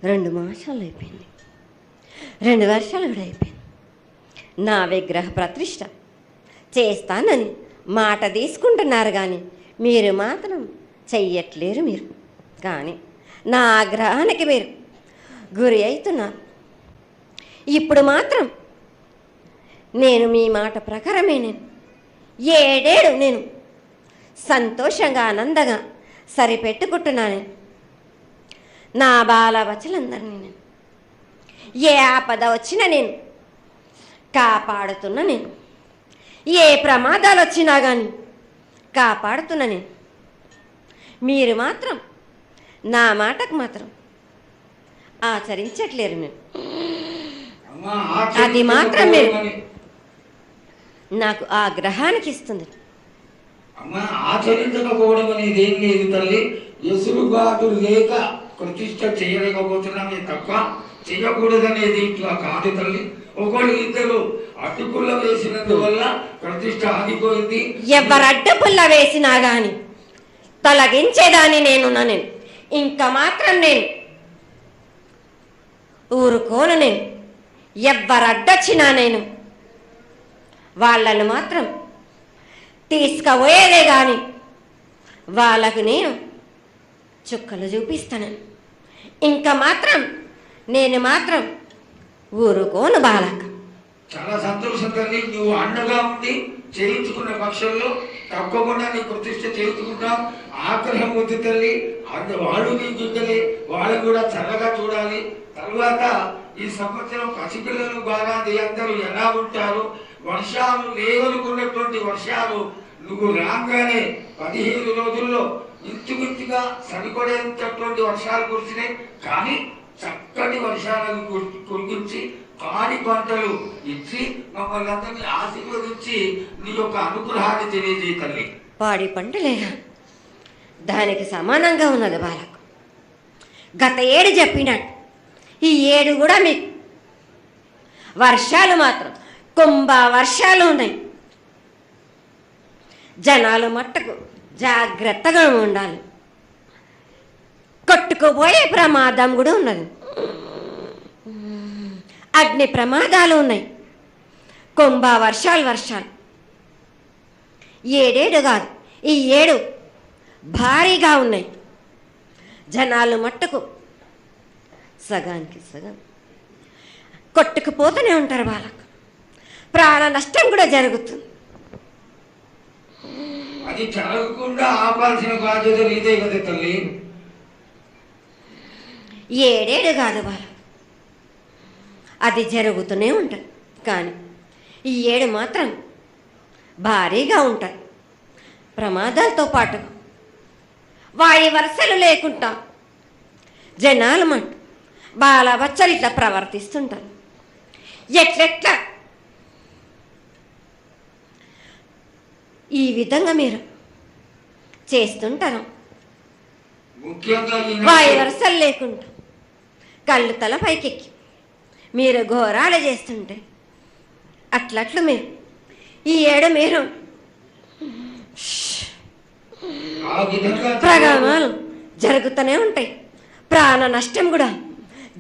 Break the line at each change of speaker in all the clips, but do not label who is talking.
2 మాసాలు అయిపోయింది, 2 వర్షాలు కూడా అయిపోయింది. నా విగ్రహ ప్రతిష్ట చేస్తానని మాట తీసుకుంటున్నారు, కానీ మీరు మాత్రం చెయ్యట్లేరు. మీరు కానీ నా ఆగ్రహానికి మీరు గురి అవుతున్నారు. ఇప్పుడు మాత్రం నేను మీ మాట ప్రకారమే నేను 7 ఏళ్ళు నేను సంతోషంగా ఆనందంగా సరిపెట్టుకుంటున్నాను. నా బాల బచ్చలందరినీ నేను ఏ ఆపద వచ్చినా నేను కాపాడుతున్నా. నేను ఏ ప్రమాదాలు వచ్చినా కానీ కాపాడుతున్నా. నేను మీరు మాత్రం నా మాటకు మాత్రం ఆచరించట్లేరు. నేను అది మాత్రం మీరు నాకు ఆగ్రహానికి ఇస్తుంది.
అమ్మ, ఆచరించకపోవడం అనేది ఏం లేదు తల్లి. ఎసురుబాటు లేక ప్రతిష్ట చేయలేకపోతున్నామే తప్ప చేయకూడదనేది ఇట్లా కాదు తల్లి. ఒకళ్ళు ఇద్దరు అడ్డుపుల్ల వేసినందువల్ల ప్రతిష్ట ఆగిపోయింది.
ఎవరు అడ్డుపుల్ల వేసినా గాని తొలగించేదాన్ని నేను. ఇంకా మాత్రం నేను ఊరుకోను. నేను ఎవరు అడ్డొచ్చినా నేను వాళ్ళను మాత్రం తీసుకుపోయేదే కానీ వాళ్ళకు నేను చుక్కలు చూపిస్తాను. ఇంకా మాత్రం నేను మాత్రం ఊరుకోను బాలక.
చాలా సంతోషం తల్లి. నువ్వు అండగా ఉండి చేయించుకున్న పక్షంలో తప్పకుండా నీ ప్రతిష్ట చేయించుకుంటాం. ఆగ్రహం వద్దు తల్లి. వాళ్ళు నీ బిడ్డలే, వాళ్ళు కూడా చల్లగా చూడాలి. తర్వాత ఈ సంవత్సరం పసిపిల్లలు బాగా అందరూ ఎలా ఉంటారు. వర్షాలు లేవనుకున్నటువంటి వర్షాలు నువ్వు రాగానే 15 రోజుల్లో ఇంచుమించుగా సరిపడేటటువంటి వర్షాలు కురిసినాయి. కానీ చక్కటి వర్షాలను కురిపించి పాడి పంటలు ఇచ్చి మమ్మల్ని అందరినీ ఆశీర్వదించి నీ యొక్క అనుగ్రహాన్ని తెలియజేయ తల్లి.
పాడి పంటలేగా దానికి సమానంగా ఉన్నది బాలకు. గత 7 చెప్పినట్టు ఈ 7 కూడా మీకు వర్షాలు మాత్రం కుంభ వర్షాలు ఉన్నాయి. జనాలు మట్టుకు జాగ్రత్తగా ఉండాలి. కొట్టుకుపోయే ప్రమాదం కూడా ఉన్నది. అగ్ని ప్రమాదాలు ఉన్నాయి. కుంభ వర్షాలు 7 కాదు, ఈ 7 భారీగా ఉన్నాయి. జనాలు మట్టుకు సగానికి సగం కొట్టుకుపోతూనే ఉంటారు. వాళ్ళకు ప్రాణ నష్టం కూడా జరుగుతుంది.
అది జరగకుండా ఆపాల్సిన బాధ్యత నీదే కదా తల్లి.
7 కాదు వాళ్ళు, అది జరుగుతూనే ఉంటుంది. కానీ ఈ 7 మాత్రం భారీగా ఉంటాయి. ప్రమాదాలతో పాటు వాయు వరుసలు లేకుండా జనాలు మట్టు బాలబచ్చలు ఇట్లా ప్రవర్తిస్తుంటారు. ఎట్లెట్లా ఈ విధంగా మీరు చేస్తుంటారు. వాయు వరుసలు లేకుండా కళ్ళు తల పైకెక్కి మీరు ఘోరాలు చేస్తుంటే అట్లట్లు మీరు ఈ 7 మీరు ప్రమాదాలు జరుగుతూనే ఉంటాయి. ప్రాణ నష్టం కూడా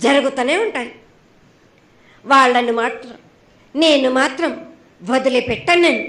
జరుగుతూనే ఉంటాయి. వాళ్ళని మాత్రం నేను మాత్రం వదిలిపెట్టను. నేను